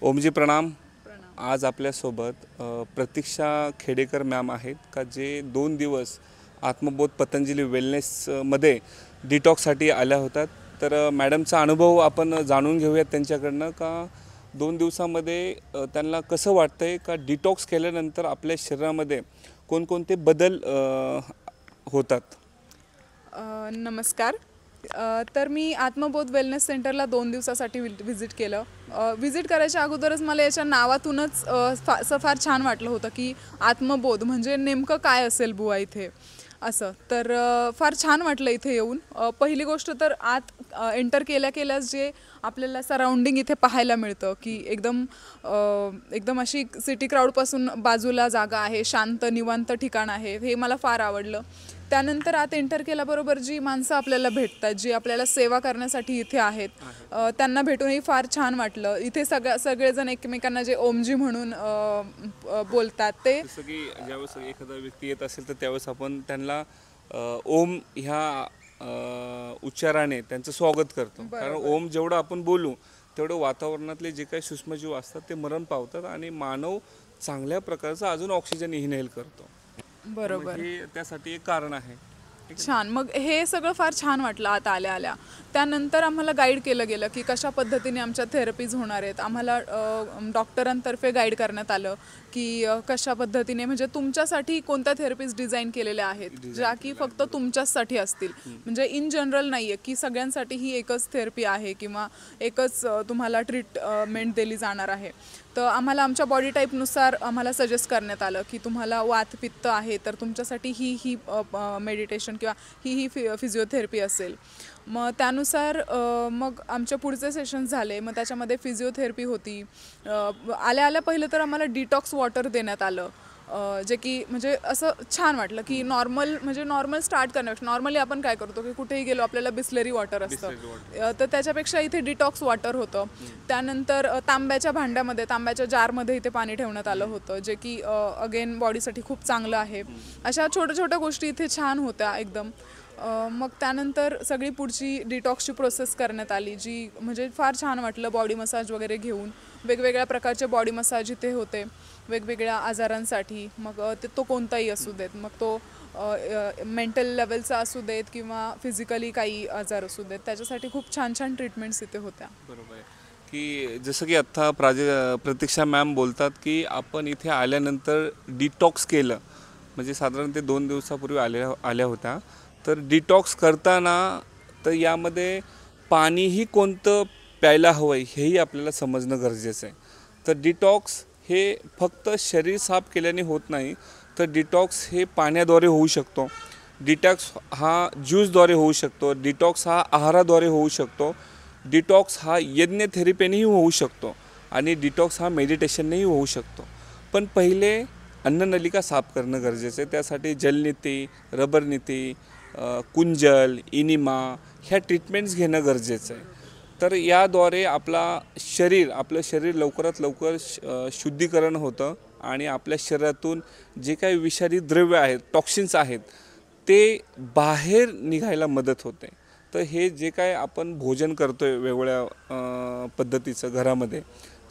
ओमजी प्रणाम। आज आपल्यासोबत प्रतीक्षा खेडेकर मॅम आहेत का जे 2 दिवस आत्मबोध पतंजली वेलनेसमध्ये डिटॉक्ससाठी आल्या होत्या। तर मॅडमचा अनुभव आपण जाणून घेऊयात त्यांच्याकडनं का 2 दिवसामध्ये त्यांना कसं वाटतंय का डिटॉक्स केल्यानंतर आपल्या शरीरामध्ये कोणकोणते बदल होतात। नमस्कार। तर मी आत्मबोध वेलनेस सेंटरला 2 दिवसासाठी व्हिजिट केलं। व्हिजिट करायच्या अगोदरच मला याच्या नावातूनच फार छान वाटलं होतं की आत्मबोध म्हणजे नेमकं काय असेल बुवा इथे असं। तर फार छान वाटलं इथे येऊन। पहिली गोष्ट तर आत एंटर केल्याच जे आपल्याला सराउंडिंग इथे पाहायला मिळतं की एकदम अशी सिटी क्राऊडपासून बाजूला जागा आहे, शांत निवांत ठिकाण आहे, हे मला फार आवडलं। त्यानंतर आत एंटर केल्याबरोबर जी माणसं आपल्याला भेटतात, जी आपल्याला सेवा करण्यासाठी इथे आहेत, त्यांना भेटूनही फार छान वाटलं। इथे सगळेजण एकमेकांना जे ओमजी म्हणून बोलतात ते जसं की ज्यावेळेस एखादा व्यक्ती येत असेल तर त्यावेळेस आपण त्यांना ओम ह्या उच्चाराने त्यांचं स्वागत करतो। कारण ओम जेवढं आपण बोलू तेवढं वातावरणातले जे काही सूक्ष्मजीव असतात ते मरण पावतात आणि मानव चांगल्या प्रकारचा अजून ऑक्सिजन इनहेल करतो। बरोबर, हे त्यासाठी एक कारण आहे। छान। मग हे सगळं फार छान वाटलं आत आल्या त्यानंतर आम्हाला गाईड केलं गेलं की कशा पद्धतीने आमच्या थेरपीज होणार आहेत। आम्हाला डॉक्टरांतर्फे गाईड करण्यात आलं की कशा पद्धतीने म्हणजे तुमच्यासाठी कोणत्या थेरपीज डिझाईन केलेल्या आहेत ज्या की फक्त तुमच्याचसाठी असतील, म्हणजे इन जनरल नाही आहे की सगळ्यांसाठी ही एकच थेरपी आहे किंवा एकच तुम्हाला ट्रीटमेंट दिली जाणार आहे। तर आम्हाला आमच्या बॉडी टाईपनुसार आम्हाला सजेस्ट करण्यात आलं की तुम्हाला वात पित्त आहे तर तुमच्यासाठी ही मेडिटेशन किंवा ही फिजिओथेरपी असेल। मग त्यानुसार मग आमच्या पुढचे सेशन्स झाले। मग त्याच्यामध्ये फिजिओथेरपी होती। आल्या पहिलं तर आम्हाला डिटॉक्स वॉटर देण्यात आलं, जे की म्हणजे असं छान वाटलं की नॉर्मल स्टार्ट करण्यापेक्षा नॉर्मली आपण काय करतो की कुठेही गेलो आपल्याला बिस्लरी वॉटर असतं, तर त्याच्यापेक्षा इथे डिटॉक्स वॉटर होतं। त्यानंतर तांब्याच्या जारमध्ये इथे पाणी ठेवण्यात आलं होतं, जे की अगेन बॉडीसाठी खूप चांगलं आहे। अशा छोट्या गोष्टी इथे छान होत्या एकदम। मग त्यानंतर सगळी पुढची डिटॉक्सची प्रोसेस करण्यात आली, जी म्हणजे फार छान वाटलं। बॉडी मसाज वगैरे घेऊन वेगवेगळ्या प्रकारचे बॉडी मसाज इथे होते वेगवेगळ्या आजारांसाठी। मग तो कोणताही असू देत, मग तो मेंटल लेवलचा असू देत किंवा फिजिकली काही आजार असू देत, त्याच्यासाठी खूप छान ट्रीटमेंट्स इथे होत्या। बरोबर आहे की जसं की आत्ता प्रतीक्षा मॅम बोलतात की आपण इथे आल्यानंतर डिटॉक्स केलं, म्हणजे साधारण ते 2 दिवसापूर्वी आल्या होत्या। तर डिटॉक्स करताना तर यामध्ये पाणीही कोणतं प्यायला हवं आहे हेही आपल्याला समजणं गरजेचं आहे। तर डिटॉक्स हे फक्त शरीर साफ केल्याने होत नाही, तर डिटॉक्स हे पाण्याद्वारे होऊ शकतो, डिटॉक्स हा ज्यूसद्वारे होऊ शकतो, डिटॉक्स हा आहाराद्वारे होऊ शकतो, डिटॉक्स हा यज्ञ थेरपीनेही होऊ शकतो आणि डिटॉक्स हा मेडिटेशननेही होऊ शकतो। पण पहिले अन्ननलिका साफ करणं गरजेचं आहे। त्यासाठी जलनीती, रबरनीती, कुंजल, इनिमा ह्या ट्रीटमेंट्स घेणं गरजेचं आहे। तर याद्वारे आपलं शरीर लवकरात लवकर शुद्धीकरण होतं आणि आपल्या शरीरातून जे काही विषारी द्रव्य आहेत, टॉक्सिन्स आहेत, ते बाहेर निघायला मदत होते। तर हे जे काय आपण भोजन करतोय वेगवेगळ्या पद्धतीचं घरामध्ये,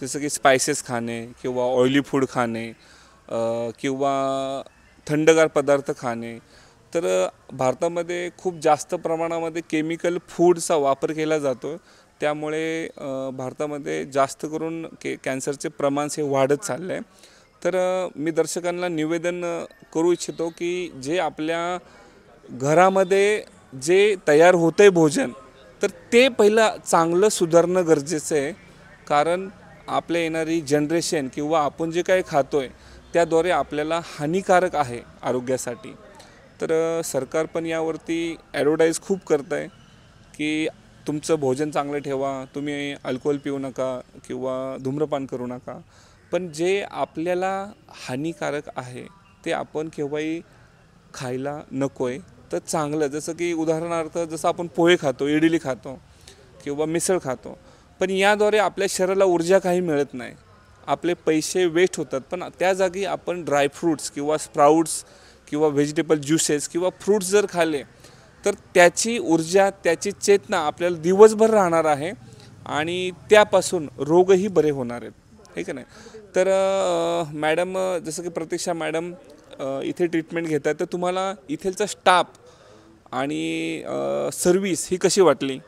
जसं की स्पायसेस खाणे किंवा ऑइली फूड खाणे किंवा थंडगार पदार्थ खाणे, तर भारतामध्ये खूप जास्त प्रमाणामध्ये केमिकल फूडचा वापर केला जातो। त्यामुळे भारतामध्ये जास्त करून कॅन्सरचे प्रमाण हे वाढत चाललं आहे। तर मी दर्शकांना निवेदन करू इच्छितो की जे आपल्या घरामध्ये जे तयार होतं आहे भोजन, तर ते पहिलं चांगलं सुधारणं गरजेचं आहे। कारण आपल्या येणारी जनरेशन किंवा आपण जे काही खातो आहे त्याद्वारे आपल्याला हानिकारक आहे आरोग्यासाठी। तर सरकार पण यावरती ॲडव्हर्टाईज खूप करत आहे की तुमचं भोजन चांगलं ठेवा, तुम्ही अल्कोहोल पिऊ नका किंवा धूम्रपान करू नका। पण जे आपल्याला हानिकारक आहे ते आपण केव्हाही खायला नको आहे। तर चांगलं, जसं की उदाहरणार्थ जसं आपण पोहे खातो, इडली खातो किंवा मिसळ खातो, पण याद्वारे आपल्या शरीराला ऊर्जा काही मिळत नाही, आपले पैसे वेस्ट होतात। पण त्या जागी आपण ड्रायफ्रूट्स किंवा स्प्राउट्स किंवा व्हेजिटेबल ज्युसेस किंवा फ्रूट्स जर खाल्ले तर त्याची ऊर्जा, त्याची चेतना आपल्याला दिवसभर राहणार आहे आणि त्यापासून रोगही बरे होणार आहेत। आहे का नाही. तर मॅडम जसं की प्रतीक्षा मॅडम इथे ट्रीटमेंट घेतात, तर तुम्हाला इथलचा स्टाफ आणि सर्व्हिस ही कशी वाटली?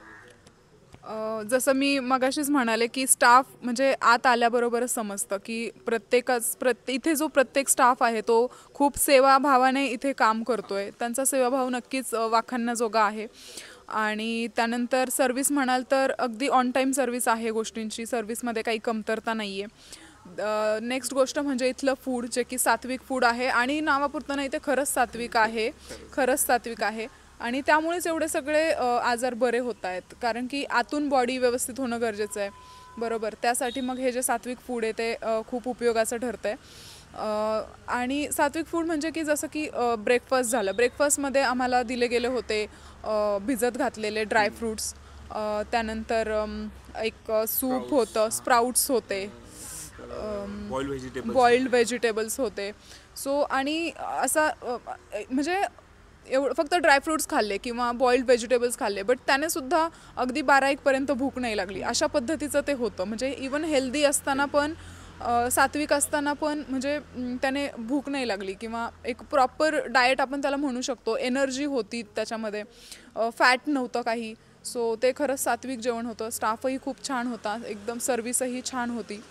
जसं मी मगाशीच म्हणाले की स्टाफ म्हणजे आत आल्याबरोबरच समजतं की इथे जो प्रत्येक स्टाफ आहे तो खूप सेवाभावाने इथे काम करतोय. त्यांचा सेवाभाव नक्कीच वाखाणण्याजोगा आहे. आणि त्यानंतर सर्व्हिस म्हणाल तर अगदी ऑन टाईम सर्व्हिस आहे गोष्टींची, सर्व्हिसमध्ये काही कमतरता नाही आहे. नेक्स्ट गोष्ट म्हणजे इथलं फूड जे की सात्विक फूड आहे आणि नावापुरतं नाही, ते खरंच सात्विक आहे, खरंच सात्विक आहे. आणि त्यामुळेच एवढे सगळे आजार बरे होत आहेत, कारण की आतून बॉडी व्यवस्थित होणं गरजेचं आहे. बरोबर, त्यासाठी मग हे जे सात्विक फूड आहे ते खूप उपयोगाचं ठरतं आहे. आणि सात्विक फूड म्हणजे की जसं की ब्रेकफास्ट झालं, ब्रेकफास्टमध्ये आम्हाला दिले गेले होते भिजत घातलेले ड्रायफ्रूट्स, त्यानंतर एक सूप होतं, स्प्राउट्स होते, बॉइल्ड व्हेजिटेबल्स होते. सो आणि असा म्हणजे फक्त ड्रायफ्रूट्स खाल्ले किंवा बॉइल्ड व्हेजिटेबल्स खाल्ले, बट त्याने सुद्धा अगदी 12-1 पर्यंत भूक नाही लागली, अशा पद्धतीचं ते होतं. म्हणजे इवन हेल्दी असताना पण सात्विक असताना पण म्हणजे त्याने भूक नाही लागली किंवा एक प्रॉपर डाएट आपण त्याला म्हणू शकतो. एनर्जी होती त्याच्यामध्ये, फॅट नव्हतं काही. सो ते खरंच सात्विक जेवण होतं. स्टाफही खूप छान होता, एकदम सर्व्हिसही छान होती.